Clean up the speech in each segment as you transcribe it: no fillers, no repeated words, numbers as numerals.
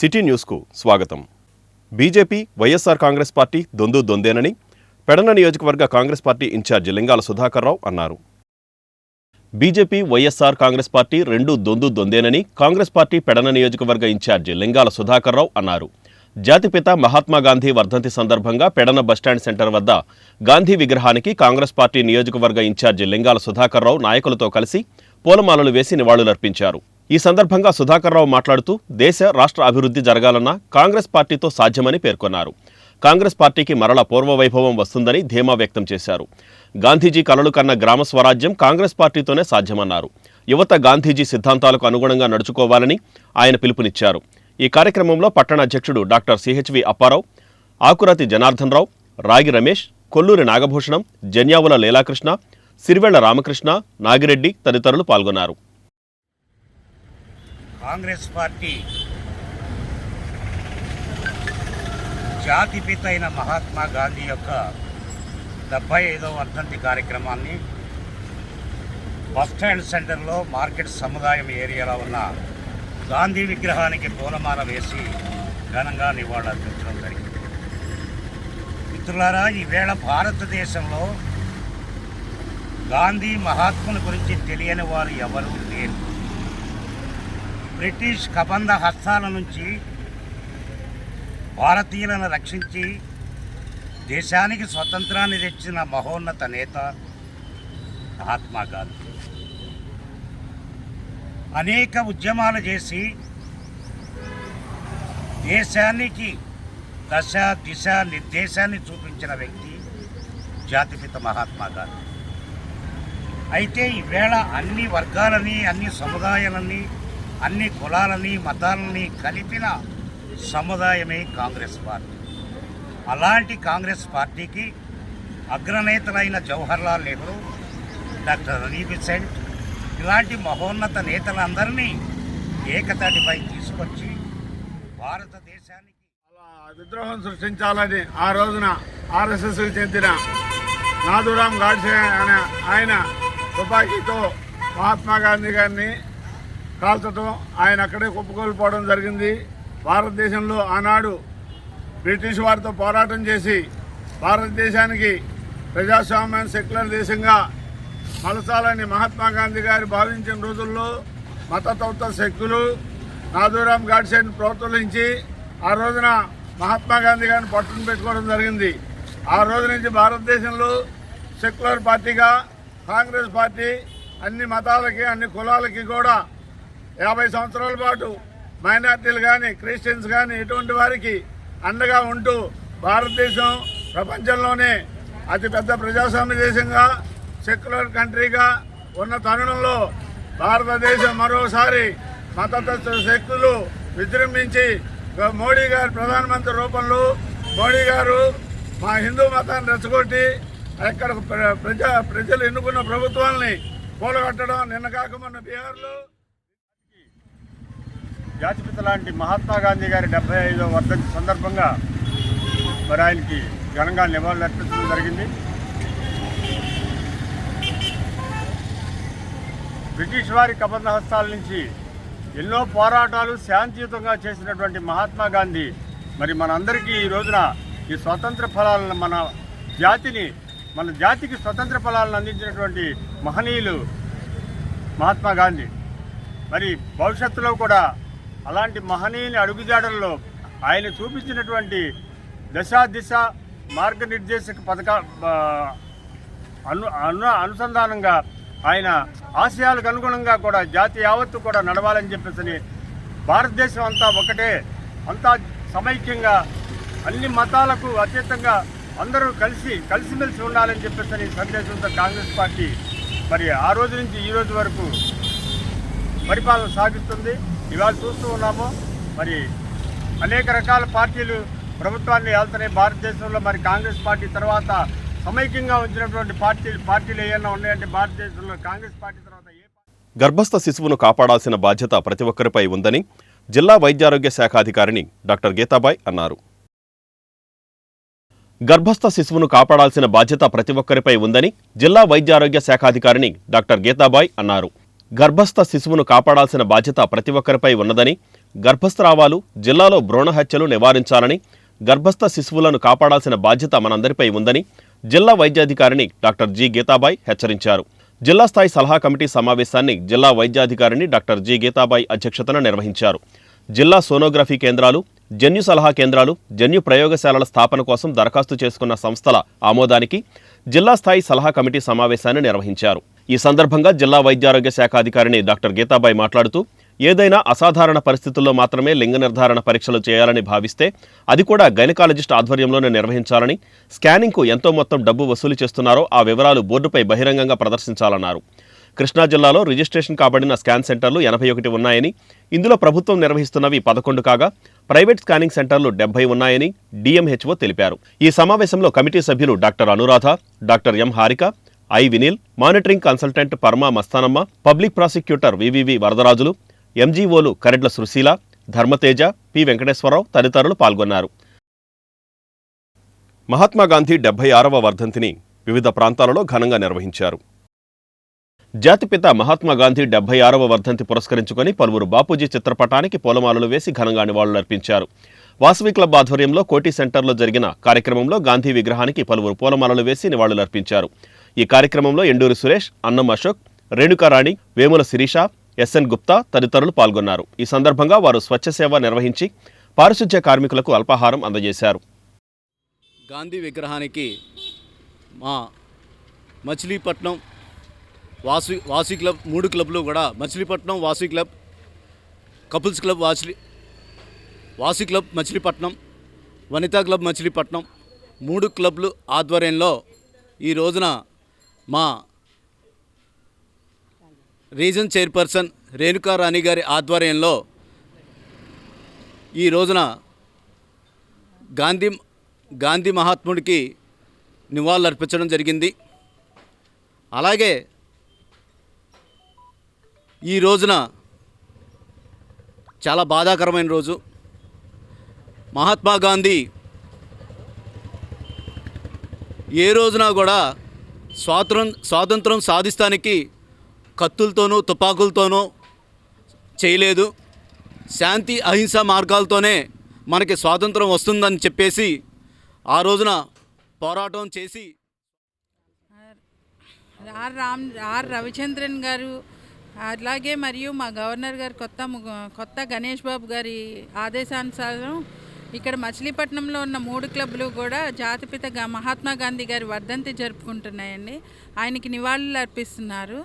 City న్యూస్కు స్వాగతం. BJP YSR Congress party దొందేనని Pedana నియోజకవర్గ కాంగ్రెస్ పార్టీ ఇన్ఛార్జి లింగాల సుధాకర్ రావు అన్నారు. బీజేపీ వైఎస్ఆర్ కాంగ్రెస్ పార్టీ రెండు దొందేనని కాంగ్రెస్ పార్టీ పెడన నియోజకవర్గ ఇన్ఛార్జి లింగాల సుధాకర్ రావు అన్నారు. జాతిపిత మహాత్మాగాంధీ వర్ధంతి సందర్భంగా పెడన బస్టాండ్ సెంటర్ వద్ద గాంధీ విగ్రహానికి కాంగ్రెస్ పార్టీ నియోజకవర్గ ఇన్ఛార్జి లింగాల సుధాకర్ రావు నాయకులతో కలిసి పూలమాలలు వేసి నివాళులర్పించారు. ఈ సందర్భంగా సుధాకర్ రావు మాట్లాడుతూ దేశ రాష్ట్ర అభివృద్ధి జరగాలన్న కాంగ్రెస్ పార్టీతో సాధ్యమని పేర్కొన్నారు. కాంగ్రెస్ పార్టీకి మరల పూర్వవైభవం వస్తుందని ధీమా వ్యక్తం చేశారు. గాంధీజీ కలలు కన్న గ్రామ స్వరాజ్యం కాంగ్రెస్ పార్టీతోనే సాధ్యమన్నారు. యువత గాంధీజీ సిద్ధాంతాలకు అనుగుణంగా నడుచుకోవాలని ఆయన పిలుపునిచ్చారు. ఈ కార్యక్రమంలో పట్టణ అధ్యక్షుడు డాక్టర్ సిహెచ్వి అప్పారావు, ఆకురాతి జనార్దన్ రావు, రాగి రమేష్, కొల్లూరి నాగభూషణం, జన్యావుల లీలాకృష్ణ, సిరివెళ్ల రామకృష్ణ, నాగిరెడ్డి తదితరులు పాల్గొన్నారు. కాంగ్రెస్ పార్టీ జాతిపిత అయిన మహాత్మా గాంధీ యొక్క 75వ వర్ధంతి కార్యక్రమాన్ని బస్టాండ్ సెంటర్లో మార్కెట్ సముదాయం ఏరియాలో ఉన్న గాంధీ విగ్రహానికి పూలమాల వేసి ఘనంగా నివాళులర్పించడం జరిగింది. మిత్రులారా, ఈవేళ భారతదేశంలో గాంధీ మహాత్ముని గురించి తెలియని వారు ఎవరూ లేరు. బ్రిటిష్ కబంధ హస్తాల నుంచి భారతీయులను రక్షించి దేశానికి స్వతంత్రాన్ని తెచ్చిన మహోన్నత నేత మహాత్మా గాంధీ. అనేక ఉద్యమాలు చేసి దేశానికి దశ దిశ నిర్దేశాన్ని చూపించిన వ్యక్తి జాతిపిత మహాత్మా గాంధీ. అయితే ఈవేళ అన్ని వర్గాలని, అన్ని సముదాయాలని, అన్ని కులాలని, మతాలని కలిపిన సముదాయమే కాంగ్రెస్ పార్టీ. అలాంటి కాంగ్రెస్ పార్టీకి అగ్రనేతలైన జవహర్లాల్ నెహ్రూ, డాక్టర్ అలీ బెసెంట్ ఇలాంటి మహోన్నత నేతలందరినీ ఏకతాటిపై తీసుకొచ్చి భారతదేశానికి విద్రోహం సృష్టించాలని ఆ రోజున ఆర్ఎస్ఎస్కి చెందిన నాథూరామ్ గాడ్సే అనే ఆయన తుపాకీతో మహాత్మా గాంధీ గారిని కాల్చడం, ఆయన అక్కడే కుప్పకూలిపోవడం జరిగింది. భారతదేశంలో ఆనాడు బ్రిటిష్ వారితో పోరాటం చేసి భారతదేశానికి ప్రజాస్వామ్యం సెక్యులర్ దేశంగా మలచాలని మహాత్మా గాంధీ గారు భావించిన రోజుల్లో మతతత్వ శక్తులు నాథూరామ్ గాడ్సేని ప్రోత్సహించి ఆ రోజున మహాత్మా గాంధీ గారిని పట్టును పెట్టుకోవడం జరిగింది. ఆ రోజు నుంచి భారతదేశంలో సెక్యులర్ పార్టీగా కాంగ్రెస్ పార్టీ అన్ని మతాలకి, అన్ని కులాలకి కూడా 50 సంవత్సరాల పాటు మైనార్టీలు కానీ, క్రిస్టియన్స్ కానీ ఇటువంటి వారికి అండగా ఉంటూ భారతదేశం ప్రపంచంలోనే అతిపెద్ద ప్రజాస్వామ్య దేశంగా, సెక్యులర్ కంట్రీగా ఉన్న తరుణంలో భారతదేశం మరోసారి మతతత్వ శక్తులు విజృంభించి మోడీ గారు ప్రధానమంత్రి రూపంలో మోడీ గారు మా హిందూ మతాన్ని రెచ్చగొట్టి అక్కడ ప్రజలు ఎన్నుకున్న ప్రభుత్వాలని కూలగొట్టడం. నిన్న కాక మొన్న బీహార్లో జాతిపిత లాంటి మహాత్మా గాంధీ గారి 75వ వర్ధంతి సందర్భంగా మరి ఆయనకి ఘనంగా నివాళులర్పించడం జరిగింది. బ్రిటిష్ వారి కబంధ హస్తాల నుంచి ఎన్నో పోరాటాలు శాంతియుతంగా చేసినటువంటి మహాత్మా గాంధీ మరి మనందరికీ ఈ రోజున ఈ స్వతంత్ర ఫలాలను మన జాతికి స్వతంత్ర ఫలాలను అందించినటువంటి మహనీయులు మహాత్మా గాంధీ. మరి భవిష్యత్తులో కూడా అలాంటి మహనీయుని అడుగుజాడల్లో ఆయన చూపించినటువంటి దిశ మార్గనిర్దేశక అనుసంధానంగా ఆయన ఆశయాలకు అనుగుణంగా కూడా జాతి యావత్తు కూడా నడవాలని చెప్పేసి భారతదేశం అంతా ఒకటే, అంతా సమైక్యంగా అన్ని మతాలకు అతీతంగా అందరూ కలిసిమెలిసి ఉండాలని చెప్పేసి సందేశంతో కాంగ్రెస్ పార్టీ మరి ఆ రోజు నుంచి ఈ రోజు వరకు పరిపాలన సాగిస్తుంది. ఇవాళ చూస్తూ ఉన్నాము మరి అనేక రకాల పార్టీలు ప్రభుత్వాన్ని వెళ్తున్నాయి భారతదేశంలో. మరి కాంగ్రెస్ పార్టీ తర్వాత సమైక్యంగా ఉంచినటువంటి పార్టీలు ఏమైనా ఉన్నాయంటే భారతదేశంలో కాంగ్రెస్ పార్టీ తర్వాత గర్భస్థ శిశువును కాపాడాల్సిన బాధ్యత ప్రతి ఒక్కరిపై ఉందని జిల్లా వైద్యారోగ్య శాఖ అధికారిని డాక్టర్ గీతాబాయ్ అన్నారు. గర్భస్థ శిశువును కాపాడాల్సిన బాధ్యత ప్రతి ఒక్కరిపై ఉందని జిల్లా వైద్యారోగ్య శాఖ అధికారిని డాక్టర్ గీతాబాయ్ అన్నారు. గర్భస్థ శిశువును కాపాడాల్సిన బాధ్యత ప్రతి ఒక్కరిపై ఉన్నదని గర్భస్రావాలు, జిల్లాలో భ్రూణ హత్యలు నివారించాలని, గర్భస్థ శిశువులను కాపాడాల్సిన బాధ్యత మనందరిపై ఉందని జిల్లా వైద్యాధికారిణి డాక్టర్ జి గీతాబాయ్ హెచ్చరించారు. జిల్లా స్థాయి సలహా కమిటీ సమావేశాన్ని జిల్లా వైద్యాధికారిణి డాక్టర్ జి గీతాబాయ్ అధ్యక్షతన నిర్వహించారు. జిల్లా సోనోగ్రఫీ కేంద్రాలు, జన్యు సలహా కేంద్రాలు, జన్యు ప్రయోగశాలల స్థాపన కోసం దరఖాస్తు చేసుకున్న సంస్థల ఆమోదానికి జిల్లా స్థాయి సలహా కమిటీ సమావేశాన్ని నిర్వహించారు. ఈ సందర్భంగా జిల్లా వైద్యారోగ్య శాఖ అధికారిణి డాక్టర్ గీతాబాయ్ మాట్లాడుతూ, ఏదైనా అసాధారణ పరిస్థితుల్లో మాత్రమే లింగ నిర్ధారణ పరీక్షలు చేయాలని భావిస్తే అది కూడా గైనకాలజిస్ట్ ఆధ్వర్యంలోనే నిర్వహించాలని, స్కానింగ్కు ఎంతో మొత్తం డబ్బు వసూలు చేస్తున్నారో ఆ వివరాలు బోర్డుపై బహిరంగంగా ప్రదర్శించాలన్నారు. కృష్ణా జిల్లాలో రిజిస్ట్రేషన్ కాబడిన స్కాన్ సెంటర్లు 81 ఉన్నాయని, ఇందులో ప్రభుత్వం నిర్వహిస్తున్నవి 11 కాగా ప్రైవేట్ స్కానింగ్ సెంటర్లు 70 ఉన్నాయని డిఎంహెచ్ఓ తెలిపారు. ఈ సమావేశంలో కమిటీ సభ్యులు doctor Anuradha, doctor M Harika, I Vineel, monitoring consultant Parma Mastanamma, public prosecutor V V V Varadarajulu, ఎంజీఓలు కరెడ్ల సుశీల, ధర్మతేజ, పి వెంకటేశ్వరరావు తదితరులు పాల్గొన్నారు. మహాత్మాగాంధీ 76వ వర్ధంతిని వివిధ ప్రాంతాలలో ఘనంగా నిర్వహించారు. జాతిపిత మహాత్మాగాంధీ 76వ వర్ధంతి పురస్కరించుకొని పలువురు బాపూజీ చిత్రపటానికి పూలమాలలు వేసి ఘనంగా నివాళులర్పించారు. వాసవి క్లబ్ ఆధ్వర్యంలో కోటి సెంటర్లో జరిగిన కార్యక్రమంలో గాంధీ విగ్రహానికి పలువురు పూలమాలలు వేసి నివాళులర్పించారు. ఈ కార్యక్రమంలో ఎండూరి సురేష్, అన్నం అశోక్, రేణుకారాణి, వేముల శిరీష, ఎస్ఎన్ గుప్తా తదితరులు పాల్గొన్నారు. ఈ సందర్భంగా వారు స్వచ్ఛ సేవ నిర్వహించి పారిశుధ్య కార్మికులకు అల్పాహారం అందజేశారు. గాంధీ విగ్రహానికి మా మచిలీపట్నం వాసవి క్లబ్ 3 క్లబ్లు కూడా, Machilipatnam Vasavi club, couples club Vasavi club Machilipatnam, Vanitha club Machilipatnam 3 క్లబ్లు ఆధ్వర్యంలో ఈ రోజున మా రీజన్ చైర్పర్సన్ రేణుకారాణి గారి ఆధ్వర్యంలో ఈ రోజున గాంధీ మహాత్ముడికి నివాళులు అర్పించడం జరిగింది. అలాగే ఈ రోజున చాలా బాధాకరమైన రోజు. మహాత్మా గాంధీ ఏ రోజున కూడా స్వాతంత్రం సాధిస్తానికి కత్తులతోనూ తుపాకులతోనూ చేయలేదు. శాంతి అహింస మార్గాలతోనే మనకి స్వాతంత్రం వస్తుందని చెప్పేసి ఆ రోజున పోరాటం చేసి ఆర్ రవిచంద్రన్ గారు, అలాగే మరియు మా గవర్నర్ గారు కొత్త గణేష్ బాబు గారి ఆదేశానుసారం ఇక్కడ మచిలీపట్నంలో ఉన్న 3 క్లబ్లు కూడా జాతిపిత మహాత్మా గాంధీ గారి వర్ధంతి జరుపుకుంటున్నాయండి. ఆయనకి నివాళులు అర్పిస్తున్నారు.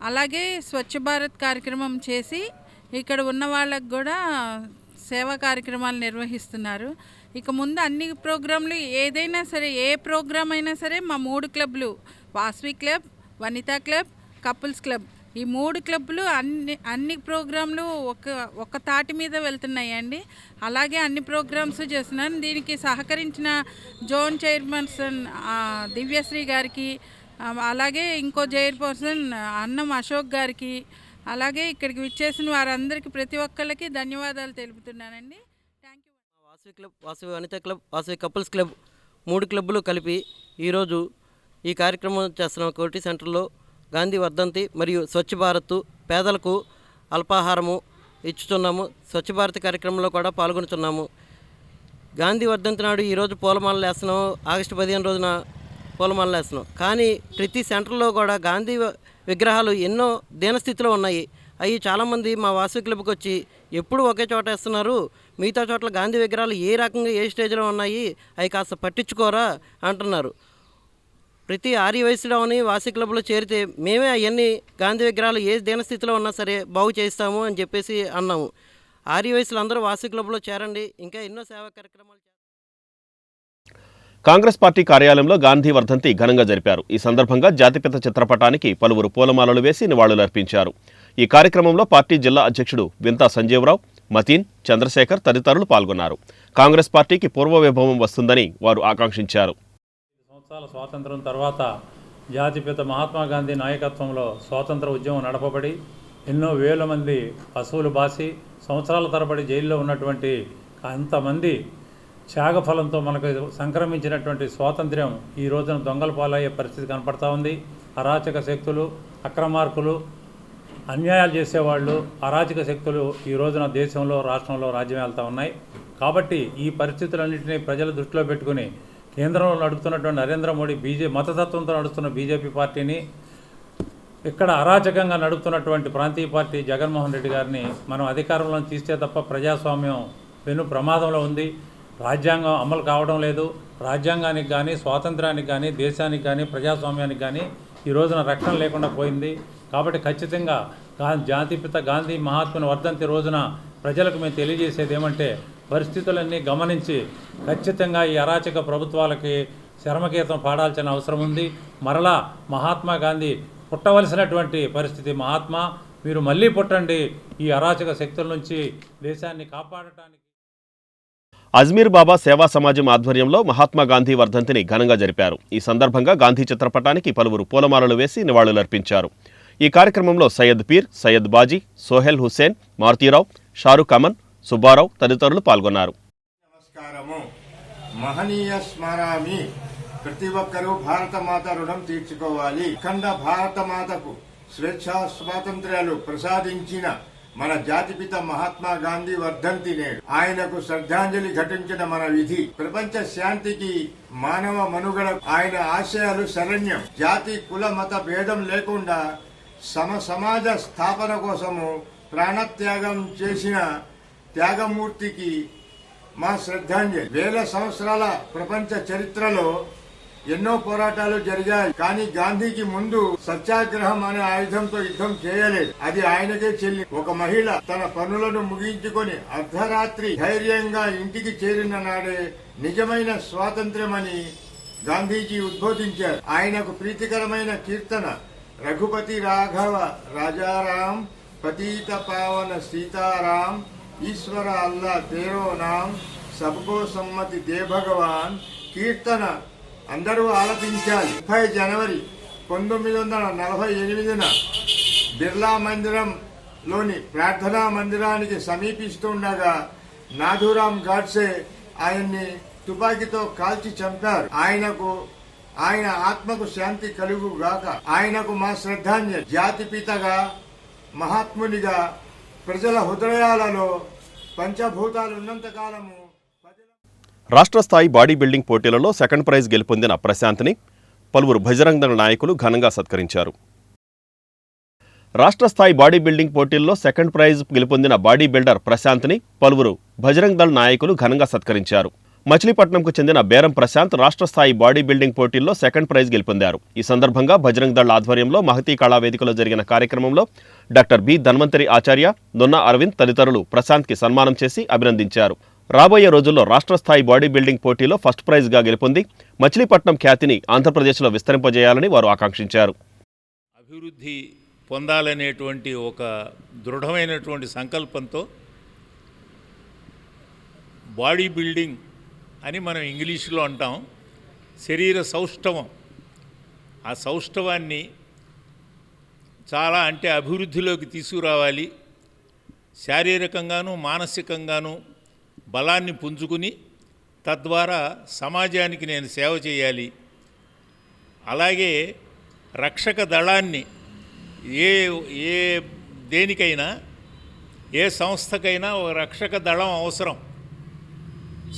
అలాగే స్వచ్ఛ భారత్ కార్యక్రమం చేసి ఇక్కడ ఉన్న వాళ్ళకు కూడా సేవా కార్యక్రమాలు నిర్వహిస్తున్నారు. ఇక ముందు అన్ని ప్రోగ్రాంలు ఏదైనా సరే, ఏ ప్రోగ్రాం అయినా సరే మా 3 క్లబ్లు, Vasavi club, Vanitha club, couples club, ఈ 3 క్లబ్లు అన్ని ప్రోగ్రాంలు ఒక తాటి మీద వెళ్తున్నాయండి. అలాగే అన్ని ప్రోగ్రామ్స్ చేస్తున్నాను. దీనికి సహకరించిన జోన్ చైర్పర్సన్ దివ్యశ్రీ గారికి, అలాగే ఇంకో చైర్పర్సన్ అన్నం అశోక్ గారికి, అలాగే ఇక్కడికి విచ్చేసిన వారందరికీ ప్రతి ఒక్కళ్ళకి ధన్యవాదాలు తెలుపుతున్నానండి. Thank you. Vasavi club, Vasavi Vanitha club, Vasavi couples club 3 క్లబ్లు కలిపి ఈరోజు ఈ కార్యక్రమం చేస్తున్నాం. కోటి సెంటర్లో గాంధీ వర్ధంతి మరియు స్వచ్ఛ భారత్, పేదలకు అల్పాహారము ఇచ్చుతున్నాము. స్వచ్ఛ భారత్ కార్యక్రమంలో కూడా పాల్గొనుతున్నాము. గాంధీ వర్ధంతి నాడు ఈరోజు పూలమాలలు వేస్తున్నాము. ఆగస్టు 15 రోజున పూలమాలలు వేస్తున్నాం. కానీ ప్రతి సెంటర్లో కూడా గాంధీ విగ్రహాలు ఎన్నో దీనస్థితిలో ఉన్నాయి. అవి చాలామంది మా వాసవి క్లబ్కి వచ్చి ఎప్పుడు ఒకే చోట వేస్తున్నారు, మిగతా చోట్ల గాంధీ విగ్రహాలు ఏ రకంగా ఏ స్టేజ్లో ఉన్నాయి, అవి కాస్త పట్టించుకోరా అంటున్నారు. ప్రతి ఆర్యవయసులోని వాసవి క్లబ్లో చేరితే మేమే అవన్నీ గాంధీ విగ్రహాలు ఏ దీనస్థితిలో ఉన్నా సరే బాగు చేస్తాము అని చెప్పేసి అన్నాము. ఆర్యవయసులు అందరూ వాసవి క్లబ్లో చేరండి, ఇంకా ఎన్నో సేవా కార్యక్రమాలు. కాంగ్రెస్ పార్టీ కార్యాలయంలో గాంధీ వర్ధంతి ఘనంగా జరిపారు. ఈ సందర్భంగా జాతిపిత చిత్రపటానికి పలువురు పూలమాలలు వేసి నివాళులర్పించారు. ఈ కార్యక్రమంలో పార్టీ జిల్లా అధ్యక్షుడు వింతా సంజీవరావు, మతీన్, చంద్రశేఖర్ తదితరులు పాల్గొన్నారు. కాంగ్రెస్ పార్టీకి పూర్వ వైభవం వస్తుందని వారు ఆకాంక్షించారు. సంవత్సరాల స్వాతంత్రం తర్వాత జాతిపిత మహాత్మా గాంధీ నాయకత్వంలో స్వాతంత్ర ఉద్యమం నడపబడి ఎన్నో వేల మంది పశువులు బాసి సంవత్సరాల తరబడి జైల్లో ఉన్నటువంటి అంతమంది త్యాగఫలంతో మనకు సంక్రమించినటువంటి స్వాతంత్ర్యం ఈ రోజున దొంగల పాలయ్యే పరిస్థితి కనపడతా ఉంది. అరాచక శక్తులు, అక్రమార్కులు అన్యాయాలు చేసేవాళ్ళు, అరాచక శక్తులు ఈ రోజున దేశంలో, రాష్ట్రంలో రాజ్యం వెళ్తూ ఉన్నాయి. కాబట్టి ఈ పరిస్థితులన్నింటినీ ప్రజల దృష్టిలో పెట్టుకుని కేంద్రంలో నడుపుతున్నటువంటి నరేంద్ర మోడీ మతతత్వంతో నడుస్తున్న బీజేపీ పార్టీని, ఇక్కడ అరాచకంగా నడుపుతున్నటువంటి ప్రాంతీయ పార్టీ జగన్మోహన్ రెడ్డి గారిని మనం అధికారంలో తీస్తే తప్ప ప్రజాస్వామ్యం వెను ప్రమాదంలో ఉంది. రాజ్యాంగం అమలు కావడం లేదు. రాజ్యాంగానికి కానీ, స్వాతంత్రానికి కానీ, దేశానికి కానీ, ప్రజాస్వామ్యానికి కానీ ఈ రోజున రక్షణ లేకుండా పోయింది. కాబట్టి ఖచ్చితంగా జాతిపిత గాంధీ మహాత్ముని వర్ధంతి రోజున ప్రజలకు మేము తెలియజేసేది ఏమంటే, పరిస్థితులన్నీ గమనించి ఖచ్చితంగా ఈ అరాచక ప్రభుత్వాలకి శరమగీతం పాడాల్సిన అవసరం ఉంది. మరలా మహాత్మా గాంధీ పుట్టవలసినటువంటి పరిస్థితి. మహాత్మా, మీరు మళ్ళీ పుట్టండి, ఈ అరాచక శక్తుల నుంచి దేశాన్ని కాపాడటానికి. అజ్మీర్ బాబా సేవా సమాజం ఆధ్వర్యంలో మహాత్మా గాంధీ వర్ధంతిని ఘనంగా జరిపారు. ఈ సందర్భంగా గాంధీ చిత్రపటానికి పలువురు పూలమాలలు వేసి నివాళులర్పించారు. ఈ కార్యక్రమంలో సయ్యద్ పీర్, సయ్యద్ బాజీ, సోహెల్ హుస్సేన్, మారుతీరావు, షారుఖ్ అమన్, సుబ్బారావు తదితరులు పాల్గొన్నారు. నమస్కారము. మహనీయ స్మరామి. ప్రతి ఒక్కరూ భారతమాత రుణం తీర్చుకోవాలి. అఖండ భారతమాతకు స్వేచ్ఛా స్వాతంత్ర్యాలు ప్రసాదించిన మన జాతిపిత మహాత్మా గాంధీ వర్ధంతి నేడు. ఆయనకు శ్రద్ధాంజలి ఘటించిన మన విధి. ప్రపంచ శాంతికి, మానవ మనుగడ ఆయన ఆశయాలు శరణ్యం. జాతి, కుల, మత భేదం లేకుండా సమాజ స్థాపన కోసము ప్రాణత్యాగం చేసిన త్యాగమూర్తికి మా శ్రద్ధాంజలి. వేల సంవత్సరాల ప్రపంచ చరిత్రలో ఎన్నో పోరాటాలు జరిగాయి. కానీ గాంధీకి ముందు సత్యాగ్రహం అనే ఆయుధంతో యుద్ధం చేయలేదు. అది ఆయనకే చెల్లి. ఒక మహిళ తన పనులను ముగించుకొని అర్ధరాత్రి ధైర్యంగా ఇంటికి చేరిన నాడే నిజమైన స్వాతంత్ర్యమని గాంధీజీ ఉద్బోధించారు. ఆయనకు ప్రీతికరమైన కీర్తన రఘుపతి రాఘవ రాజారాం, పతీత పావన సీతారాం, ఈశ్వర అల్లా తేరో నాం, సబ్కో సమ్మతి దే భగవాన్ కీర్తన అందరూ ఆలపించాలి. 30 జనవరి 1948 బిర్లా మందిరంలోని ప్రార్థనా మందిరానికి సమీపిస్తుండగా నాథూరాం గాడ్సే ఆయన్ని తుపాకీతో కాల్చి చంపారు. ఆయన ఆత్మకు శాంతి కలుగుగాక. ఆయనకు మా శ్రద్ధాంజలి. జాతిపితగా, మహాత్మునిగా ప్రజల హృదయాలలో పంచభూతాలు ఉన్నంత కాలము రాష్ట్ర స్థాయి బాడీ బిల్డింగ్ పోటీలలో సెకండ్ ప్రైజ్ గెలుపొందిన ప్రశాంత్ని పలువురు బజరంగ్ దళ నాయకులు ఘనంగా సత్కరించారు. రాష్ట్ర స్థాయి బాడీ బిల్డింగ్ పోటీల్లో సెకండ్ ప్రైజ్ గెలుపొందిన బాడీ బిల్డర్ ప్రశాంత్ని పలువురు బజరంగ్ దళ నాయకులు ఘనంగా సత్కరించారు. మచిలీపట్నంకు చెందిన బేరం ప్రశాంత్ రాష్ట్ర స్థాయి బాడీ బిల్డింగ్ పోటీల్లో సెకండ్ ప్రైజ్ గెలుపొందారు. ఈ సందర్భంగా బజరంగ్ దళ్ ఆధ్వర్యంలో మహతీ కళావేదికలో జరిగిన కార్యక్రమంలో డాక్టర్ బి ధన్వంతరి ఆచార్య, దొన్న అరవింద్ తదితరులు ప్రశాంత్కి సన్మానం చేసి అభినందించారు. రాబోయే రోజుల్లో రాష్ట్ర స్థాయి బాడీ బిల్డింగ్ పోటీలో ఫస్ట్ ప్రైజ్గా గెలుపొంది మచిలీపట్నం ఖ్యాతిని ఆంధ్రప్రదేశ్లో విస్తరింపజేయాలని వారు ఆకాంక్షించారు. అభివృద్ధి పొందాలనేటువంటి ఒక దృఢమైనటువంటి సంకల్పంతో బాడీ బిల్డింగ్ అని మనం ఇంగ్లీష్లో అంటాం, శరీర సౌష్ఠవం. ఆ సౌష్ఠవాన్ని చాలా అభివృద్ధిలోకి తీసుకురావాలి. శారీరకంగాను మానసికంగాను బలాన్ని పుంజుకుని తద్వారా సమాజానికి నేను సేవ చేయాలి. అలాగే రక్షక దళాన్ని ఏ దేనికైనా, ఏ సంస్థకైనా ఒక రక్షక దళం అవసరం.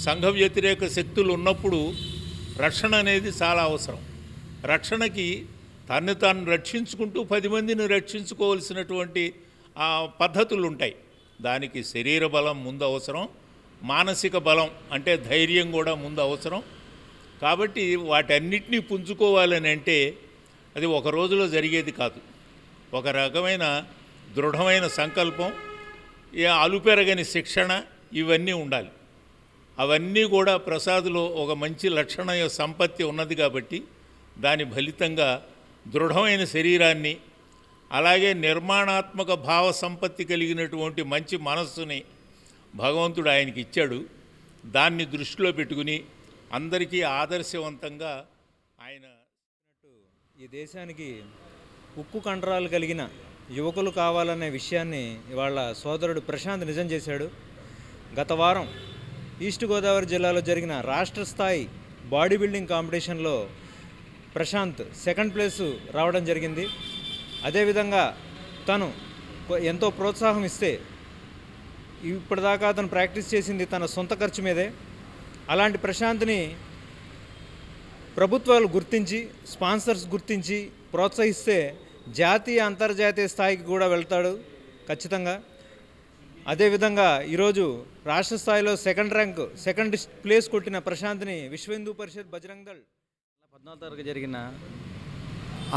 సంఘ వ్యతిరేక శక్తులు ఉన్నప్పుడు రక్షణ అనేది చాలా అవసరం. రక్షణకి తన్ను తాను రక్షించుకుంటూ 10 మందిని రక్షించుకోవాల్సినటువంటి పద్ధతులు ఉంటాయి. దానికి శరీర బలం ముందు అవసరం, మానసిక బలం అంటే ధైర్యం కూడా ముందు అవసరం. కాబట్టి వాటన్నిటినీ పుంజుకోవాలని అంటే అది ఒక రోజులో జరిగేది కాదు. ఒక రకమైన దృఢమైన సంకల్పం, అలుపెరగని శిక్షణ, ఇవన్నీ ఉండాలి. అవన్నీ కూడా ప్రసాద్లో ఒక మంచి లక్షణ సంపత్తి ఉన్నది కాబట్టి దాని ఫలితంగా దృఢమైన శరీరాన్ని, అలాగే నిర్మాణాత్మక భావ సంపత్తి కలిగినటువంటి మంచి మనస్సుని భగవంతుడు ఆయనకి ఇచ్చాడు. దాన్ని దృష్టిలో పెట్టుకుని అందరికీ ఆదర్శవంతంగా ఆయన ఈ దేశానికి ఉక్కు కండరాలు కలిగిన యువకులు కావాలనే విషయాన్ని ఇవాళ సోదరుడు ప్రశాంత్ నిజం చేశాడు. గత వారం ఈస్ట్ గోదావరి జిల్లాలో జరిగిన రాష్ట్ర స్థాయి బాడీ బిల్డింగ్ కాంపిటీషన్లో ప్రశాంత్ సెకండ్ ప్లేసు రావడం జరిగింది. అదేవిధంగా తను ఎంతో ప్రోత్సాహం ఇస్తే ఇప్పటిదాకా అతను ప్రాక్టీస్ చేసింది తన సొంత ఖర్చు మీదే. అలాంటి ప్రశాంత్ని ప్రభుత్వాలు గుర్తించి, స్పాన్సర్స్ గుర్తించి ప్రోత్సహిస్తే జాతీయ అంతర్జాతీయ స్థాయికి కూడా వెళ్తాడు ఖచ్చితంగా. అదేవిధంగా ఈరోజు రాష్ట్ర స్థాయిలో సెకండ్ ప్లేస్ కొట్టిన ప్రశాంత్ని విశ్వ హిందూ పరిషత్ బజరంగ్ దళ్ 14వ తారీఖు జరిగిన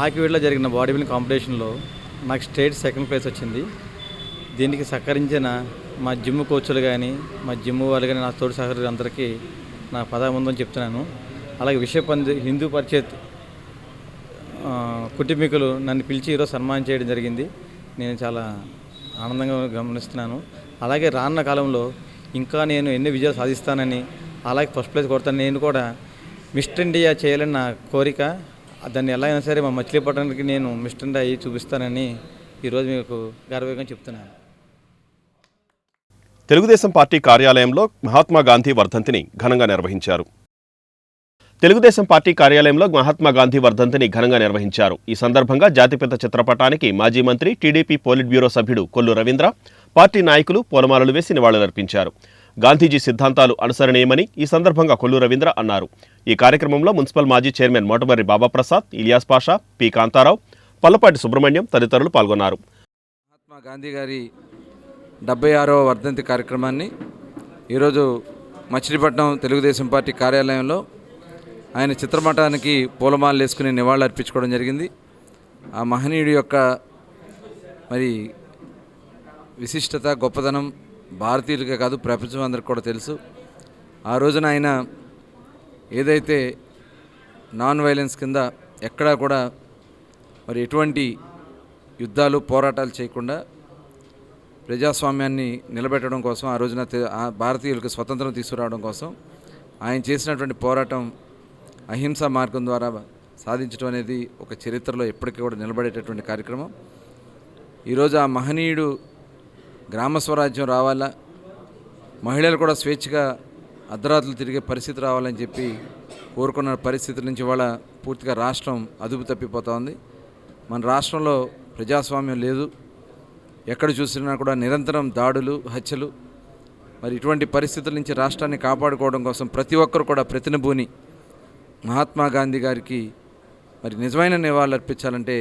ఆకివీడ్లో జరిగిన బాడీ బిల్డింగ్ కాంపిటీషన్లో నాకు స్టేట్ సెకండ్ ప్లేస్ వచ్చింది. దీనికి సహకరించిన మా జిమ్ కోచ్లు కానీ, మా జిమ్ వాళ్ళు కానీ, నా తోటి సహకారులు అందరికీ నా పదాబంధం చెప్తున్నాను. అలాగే హిందూ పరిషత్ కుటుంబీకులు నన్ను పిలిచి ఈరోజు సన్మానం చేయడం జరిగింది. నేను చాలా ఆనందంగా గమనిస్తున్నాను. అలాగే రానున్న కాలంలో ఇంకా నేను ఎన్ని విజయాలు సాధిస్తానని, అలాగే ఫస్ట్ ప్లేస్ కొడతాను. నేను కూడా మిస్టర్ ఇండియా చేయాలని నా కోరిక. దాన్ని ఎలా అయినా సరే మా మచిలీపట్నానికి నేను మిస్టర్ ఇండియా అయ్యి చూపిస్తానని ఈరోజు మీకు గర్వంగా చెప్తున్నాను. తెలుగుదేశం పార్టీ కార్యాలయంలో మహాత్మా గాంధీ వర్ధంతిని ఘనంగా నిర్వహించారు. ఈ సందర్భంగా జాతిపిత చిత్రపటానికి మాజీ మంత్రి, టీడీపీ పోలిట్ బ్యూరో సభ్యుడు కొల్లు రవీంద్ర, పార్టీ నాయకులు పూలమాలలు వేసి నివాళులర్పించారు. గాంధీజీ సిద్ధాంతాలు అనుసరణీయమని ఈ సందర్భంగా కొల్లు రవీంద్ర అన్నారు. ఈ కార్యక్రమంలో మున్సిపల్ మాజీ చైర్మన్ మోటమర్రి బాబాప్రసాద్, ఇలియాస్ పాషా, పి కాంతారావు, పల్లపాటి సుబ్రహ్మణ్యం తదితరులు పాల్గొన్నారు. మహాత్మా గాంధీ గారి 76వ వర్ధంతి కార్యక్రమాన్ని ఈరోజు మచిలీపట్నం తెలుగుదేశం పార్టీ కార్యాలయంలో ఆయన చిత్రపటానికి పూలమాలలు వేసుకుని నివాళులు అర్పించుకోవడం జరిగింది. ఆ మహనీయుడి యొక్క మరి విశిష్టత, గొప్పతనం భారతీయులకే కాదు ప్రపంచం అందరికీ కూడా తెలుసు. ఆ రోజున ఆయన ఏదైతే నాన్ వైలెన్స్ కింద ఎక్కడా కూడా మరి ఎటువంటి యుద్ధాలు, పోరాటాలు చేయకుండా ప్రజాస్వామ్యాన్ని నిలబెట్టడం కోసం, ఆ రోజున భారతీయులకు స్వతంత్రం తీసుకురావడం కోసం ఆయన చేసినటువంటి పోరాటం అహింసా మార్గం ద్వారా సాధించడం అనేది ఒక చరిత్రలో ఎప్పటికీ కూడా నిలబడేటటువంటి కార్యక్రమం. ఈరోజు ఆ మహనీయుడు గ్రామ స్వరాజ్యం రావాలా, మహిళలు కూడా స్వేచ్ఛగా అర్ధరాత్రులు తిరిగే పరిస్థితి రావాలని చెప్పి కోరుకున్న పరిస్థితుల నుంచి వాళ్ళ పూర్తిగా రాష్ట్రం అదుపు తప్పిపోతూ ఉంది. మన రాష్ట్రంలో ప్రజాస్వామ్యం లేదు. ఎక్కడ చూసినా కూడా నిరంతరం దాడులు, హత్యలు. మరి ఇటువంటి పరిస్థితుల నుంచి రాష్ట్రాన్ని కాపాడుకోవడం కోసం ప్రతి ఒక్కరు కూడా ప్రతినబూని మహాత్మా గాంధీ గారికి మరి నిజమైన నివాళులు అర్పించాలంటే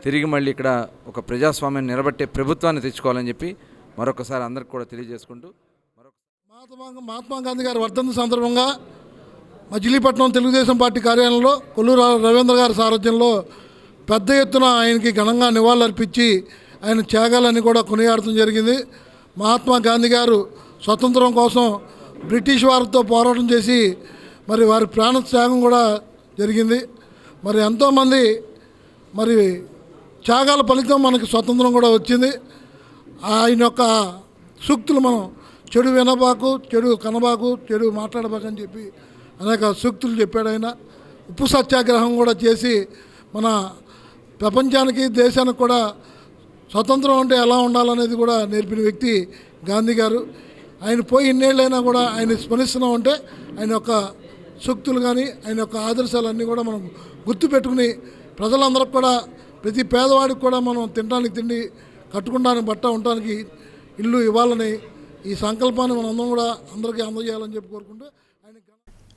తిరిగి మళ్ళీ ఇక్కడ ఒక ప్రజాస్వామ్యాన్ని నిలబెట్టే ప్రభుత్వాన్ని తెచ్చుకోవాలని చెప్పి మరొకసారి అందరికి కూడా తెలియజేసుకుంటూ మహాత్మా గాంధీ గారి వర్ధంతి సందర్భంగా మచిలీపట్నం తెలుగుదేశం పార్టీ కార్యాలయంలో కొల్లు రవీంద్ర గారి సారథ్యంలో పెద్ద ఎత్తున ఆయనకి ఘనంగా నివాళులు అర్పించి ఆయన త్యాగాలన్నీ కూడా కొనియాడటం జరిగింది. మహాత్మా గాంధీ గారు స్వతంత్రం కోసం బ్రిటిష్ వారితో పోరాటం చేసి మరి వారి ప్రాణ త్యాగం కూడా జరిగింది. మరి ఎంతోమంది మరి త్యాగాల ఫలితం మనకి స్వతంత్రం కూడా వచ్చింది. ఆయన యొక్క సూక్తులు మనం చెడు వినబాకు, చెడు కనబాకు, చెడు మాట్లాడబాకని చెప్పి అనేక సూక్తులు చెప్పాడు ఆయన. ఉప్పు సత్యాగ్రహం కూడా చేసి మన ప్రపంచానికి, దేశానికి కూడా స్వతంత్రం అంటే ఎలా ఉండాలనేది కూడా నేర్పిన వ్యక్తి గాంధీ గారు. ఆయన పోయి ఇన్నేళ్ళైనా కూడా ఆయన స్మరిస్తున్నాం అంటే ఆయన యొక్క సూక్తులు కానీ, ఆయన యొక్క ఆదర్శాలన్నీ కూడా మనం గుర్తుపెట్టుకుని ప్రజలందరికీ కూడా, ప్రతి పేదవాడికి కూడా మనం తినడానికి తిండి, కట్టుకోవడానికి బట్ట, ఉండటానికి ఇల్లు ఇవ్వాలని ఈ సంకల్పాన్ని మనందరం కూడా అందరికీ అందజేయాలని చెప్పి కోరుకుంటూ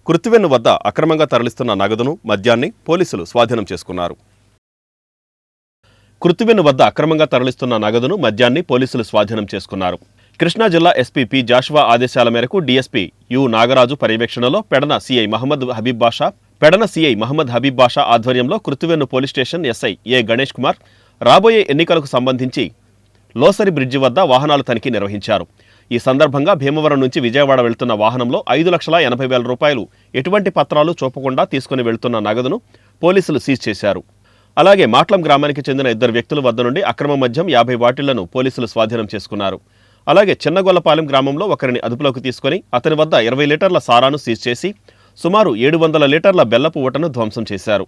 కృత్తివెన్ను వద్ద అక్రమంగా తరలిస్తున్న నగదును, మద్యాన్ని పోలీసులు స్వాధీనం చేసుకున్నారు. కృష్ణా జిల్లా ఎస్పీ పి జాషువా ఆదేశాల మేరకు డీఎస్పీ యు నాగరాజు పర్యవేక్షణలో పెడన సిఐ మహమ్మద్ హబీబ్ బాషా ఆధ్వర్యంలో కృత్తివెన్ను పోలీస్ స్టేషన్ ఎస్ఐ ఏ గణేష్ కుమార్ రాబోయే ఎన్నికలకు సంబంధించి లోసరి బ్రిడ్జి వద్ద వాహనాల తనిఖీ నిర్వహించారు. ఈ సందర్భంగా భీమవరం నుంచి విజయవాడ వెళ్తున్న వాహనంలో 5,80,000 రూపాయలు ఎటువంటి పత్రాలు చూపకుండా తీసుకుని వెళ్తున్న నగదును పోలీసులు సీజ్ చేశారు. అలాగే మాట్లం గ్రామానికి చెందిన 2 వ్యక్తుల వద్ద నుండి అక్రమ మద్యం 50 బాటిళ్లను పోలీసులు స్వాధీనం చేసుకున్నారు. అలాగే చిన్నగొల్లపాలెం గ్రామంలో ఒకరిని అదుపులోకి తీసుకుని అతని వద్ద 20 లీటర్ల సారాను సీజ్ చేసి సుమారు 700 లీటర్ల బెల్లపు ఊటను ధ్వంసం చేశారు.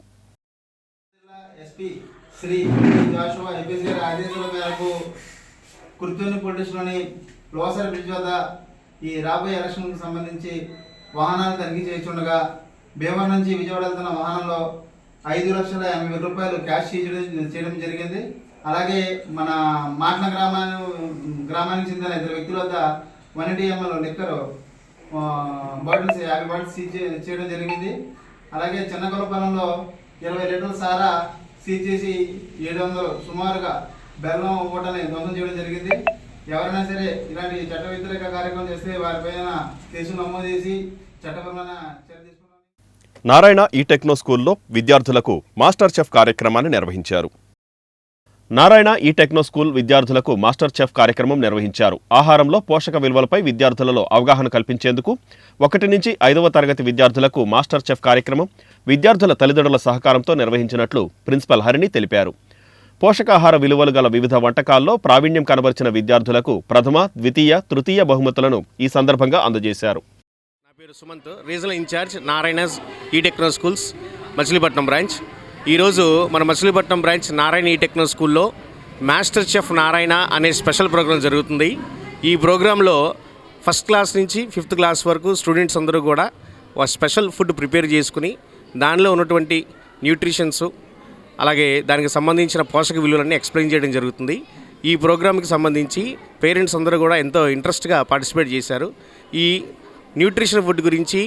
కృత్తివెన్ను పోలీసులోని లోసర్ బ్రిడ్జ్ వద్ద ఈ రాబోయే ఎలక్షన్కు సంబంధించి వాహనాలు తనిఖీ చేస్తుండగా భీమవరం నుంచి విజయవాడ వెళ్తున్న వాహనంలో 5,80,000 రూపాయలు క్యాష్ చేయడం జరిగింది. అలాగే మన మాట్ల గ్రామానికి చెందిన 2 వ్యక్తుల వద్ద 180 ml liquor bottles 50 bottles seize చేయడం జరిగింది. అలాగే చిన్నగొల్లపాలెంలో 20 లీటర్ల సారా సీజ్ చేసి 700 సుమారుగా బెల్లం ఓటని ధ్వంసం చేయడం జరిగింది. ఎవరైనా సరే ఇలాంటి చట్ట వ్యతిరేక కార్యక్రమం చేస్తే వారిపైన కేసు నమోదు చేసి చట్టపరమైన చర్య తీసుకున్నాం. నారాయణ ఈ టెక్నో స్కూల్లో విద్యార్థులకు మాస్టర్ చెఫ్ కార్యక్రమాన్ని నిర్వహించారు. నారాయణ ఈ టెక్నో స్కూల్ విద్యార్థులకు మాస్టర్ చెఫ్ కార్యక్రమం నిర్వహించారు. ఆహారంలో పోషక విలువలపై విద్యార్థులలో అవగాహన కల్పించేందుకు 1 నుంచి 5వ తరగతి విద్యార్థులకు మాస్టర్ చెఫ్ కార్యక్రమం విద్యార్థుల తల్లిదండ్రుల సహకారంతో నిర్వహించినట్లు ప్రిన్సిపల్ హరిణి తెలిపారు. పోషకాహార విలువలు గల వివిధ వంటకాల్లో ప్రావీణ్యం కనబరిచిన విద్యార్థులకు ప్రథమ, ద్వితీయ, తృతీయ బహుమతులను ఈ సందర్భంగా అందజేశారు. నా పేరు సుమంత్, రీజనల్ ఇన్ఛార్జ్ నారాయణస్ ఈ టెక్నో స్కూల్స్ మచిలీపట్నం బ్రాంచ్. ఈరోజు మన మచిలీపట్నం బ్రాంచ్ నారాయణ ఈ టెక్నో స్కూల్లో మాస్టర్ చెఫ్ నారాయణ అనే స్పెషల్ ప్రోగ్రాం జరుగుతుంది. ఈ ప్రోగ్రాంలో 1st క్లాస్ నుంచి 5th క్లాస్ వరకు స్టూడెంట్స్ అందరూ కూడా ఒక స్పెషల్ ఫుడ్ ప్రిపేర్ చేసుకుని దానిలో ఉన్నటువంటి న్యూట్రిషన్స్ అలాగే దానికి సంబంధించిన పోషక విలువలన్నీ ఎక్స్ప్లెయిన్ చేయడం జరుగుతుంది. ఈ ప్రోగ్రామ్కి సంబంధించి పేరెంట్స్ అందరూ కూడా ఎంతో ఇంట్రెస్ట్గా పార్టిసిపేట్ చేశారు. ఈ న్యూట్రిషన్ ఫుడ్ గురించి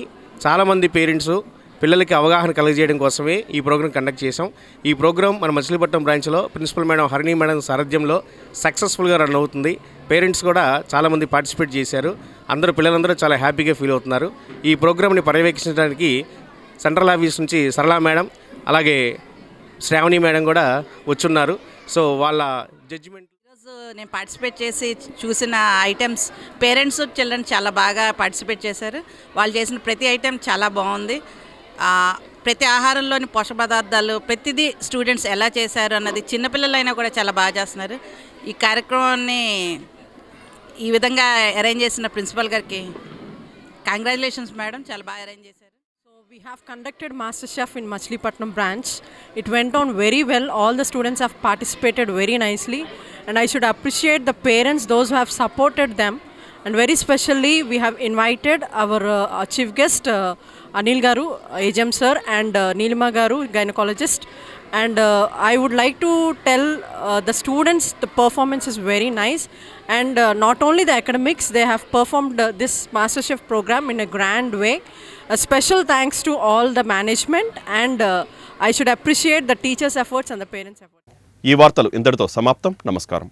చాలామంది పేరెంట్స్ పిల్లలకి అవగాహన కలుగజేయడం కోసమే ఈ ప్రోగ్రాం కండక్ట్ చేశాం. ఈ ప్రోగ్రాం మన మచిలీపట్నం బ్రాంచ్లో ప్రిన్సిపల్ మేడం హరిణి మేడం సారథ్యంలో సక్సెస్ఫుల్గా రన్ అవుతుంది. పేరెంట్స్ కూడా చాలామంది పార్టిసిపేట్ చేశారు. పిల్లలందరూ చాలా హ్యాపీగా ఫీల్ అవుతున్నారు. ఈ ప్రోగ్రామ్ని పర్యవేక్షించడానికి సెంట్రల్ ఆఫీస్ నుంచి సరళా మేడం అలాగే శ్రావణి మేడం కూడా వచ్చున్నారు. సో వాళ్ళ జడ్జిమెంట్ నేను పార్టిసిపేట్ చేసి చూసిన ఐటమ్స్ పేరెంట్స్ చిల్డ్రన్ చాలా బాగా పార్టిసిపేట్ చేశారు. వాళ్ళు చేసిన ప్రతి ఐటెం చాలా బాగుంది. ప్రతి ఆహారంలోని పోషక పదార్థాలు ప్రతిదీ స్టూడెంట్స్ ఎలా చేశారు అన్నది చిన్నపిల్లలైనా కూడా చాలా బాగా చేస్తున్నారు. ఈ కార్యక్రమాన్ని ఈ విధంగా అరేంజ్ చేసిన ప్రిన్సిపల్ గారికి కంగ్రాచులేషన్స్ మేడం, చాలా బాగా అరేంజ్ చేశారు. We have conducted MasterChef in Machilipatnam branch. It went on very well. All the students have participated very nicely, and I should appreciate the parents, those who have supported them. And very specially, we have invited our chief guest, Anil Garu, AGM sir, and Neelima Garu, gynecologist. And I would like to tell the students the performance is very nice. And not only the academics, they have performed this MasterChef program in a grand way. A special thanks to all the management, and I should appreciate the teachers' efforts and the parents' efforts. ఈ వార్తలు ఇంతటితో సమాప్తం. నమస్కారం.